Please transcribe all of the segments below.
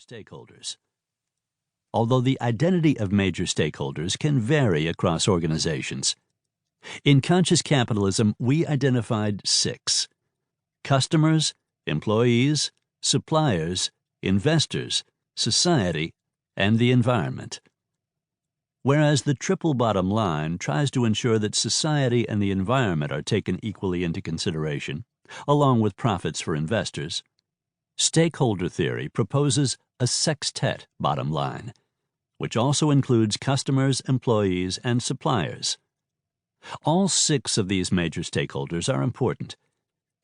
stakeholders. Although the identity of major stakeholders can vary across organizations, in conscious capitalism we identified 6: customers, employees, suppliers, investors, society, and the environment. Whereas the triple bottom line tries to ensure that society and the environment are taken equally into consideration, along with profits for investors, stakeholder theory proposes a sextet bottom line, which also includes customers, employees, and suppliers. All 6 of these major stakeholders are important,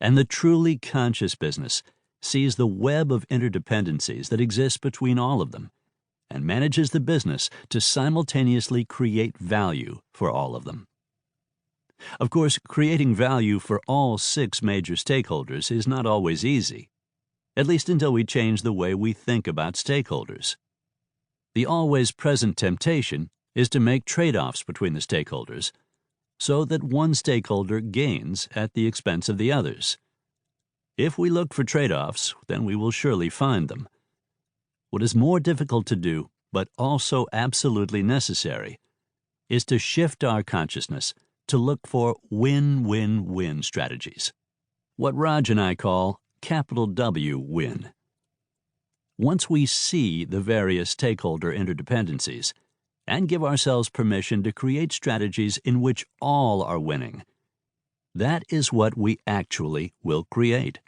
and the truly conscious business sees the web of interdependencies that exist between all of them and manages the business to simultaneously create value for all of them. Of course, creating value for all 6 major stakeholders is not always easy, at least until we change the way we think about stakeholders. The always present temptation is to make trade-offs between the stakeholders so that one stakeholder gains at the expense of the others. If we look for trade-offs, then we will surely find them. What is more difficult to do, but also absolutely necessary, is to shift our consciousness to look for win-win-win strategies, what Raj and I call capital W win. Once we see the various stakeholder interdependencies and give ourselves permission to create strategies in which all are winning, that is what we actually will create.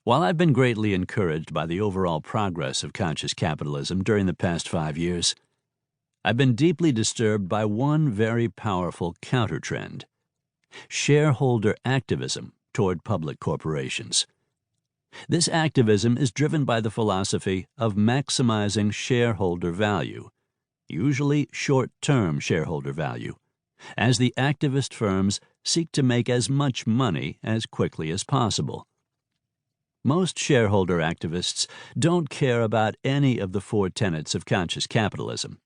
While I've been greatly encouraged by the overall progress of conscious capitalism during the past 5 years, I've been deeply disturbed by one very powerful countertrend: shareholder activism toward public corporations. This activism is driven by the philosophy of maximizing shareholder value, usually short-term shareholder value, as the activist firms seek to make as much money as quickly as possible. Most shareholder activists don't care about any of the 4 tenets of conscious capitalism,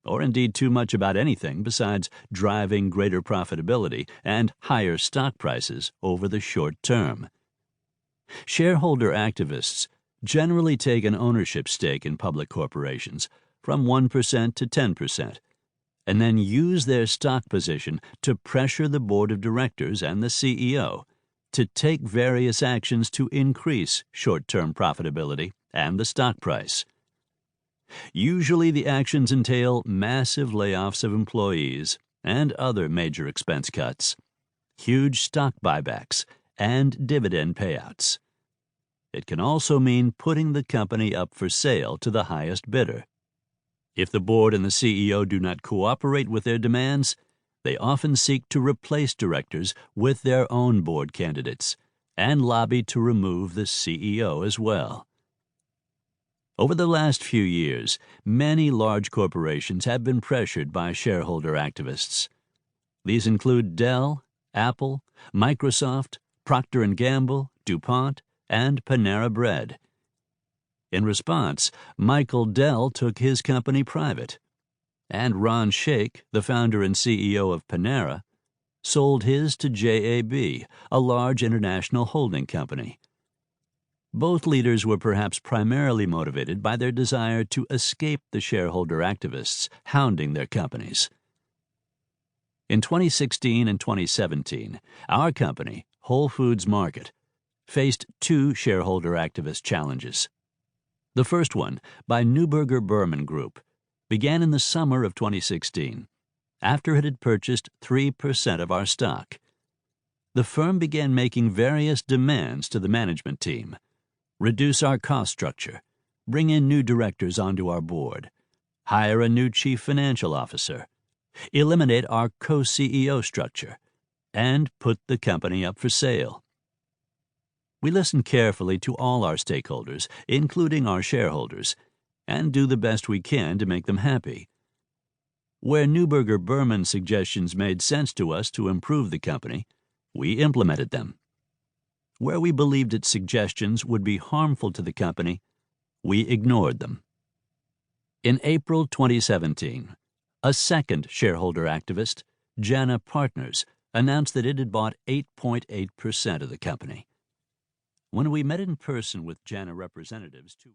or indeed too much about anything besides driving greater profitability and higher stock prices over the short term. Shareholder activists generally take an ownership stake in public corporations from 1% to 10%, and then use their stock position to pressure the board of directors and the CEO to take various actions to increase short-term profitability and the stock price. Usually the actions entail massive layoffs of employees and other major expense cuts, huge stock buybacks, and dividend payouts. It can also mean putting the company up for sale to the highest bidder. If the board and the CEO do not cooperate with their demands, they often seek to replace directors with their own board candidates and lobby to remove the CEO as well. Over the last few years, many large corporations have been pressured by shareholder activists. These include Dell, Apple, Microsoft, Procter & Gamble, DuPont, and Panera Bread. In response, Michael Dell took his company private, and Ron Shaich, the founder and CEO of Panera, sold his to JAB, a large international holding company. Both leaders were perhaps primarily motivated by their desire to escape the shareholder activists hounding their companies. In 2016 and 2017, our company, Whole Foods Market, faced 2 shareholder activist challenges. The first one, by Neuberger Berman Group, began in the summer of 2016, after it had purchased 3% of our stock. The firm began making various demands to the management team: reduce our cost structure, bring in new directors onto our board, hire a new chief financial officer, eliminate our co-CEO structure, and put the company up for sale. We listen carefully to all our stakeholders, including our shareholders, and do the best we can to make them happy. Where Neuberger Berman's suggestions made sense to us to improve the company, we implemented them. Where we believed its suggestions would be harmful to the company, we ignored them. In April 2017, a second shareholder activist, Jana Partners, announced that it had bought 8.8% of the company. When we met in person with Jana representatives to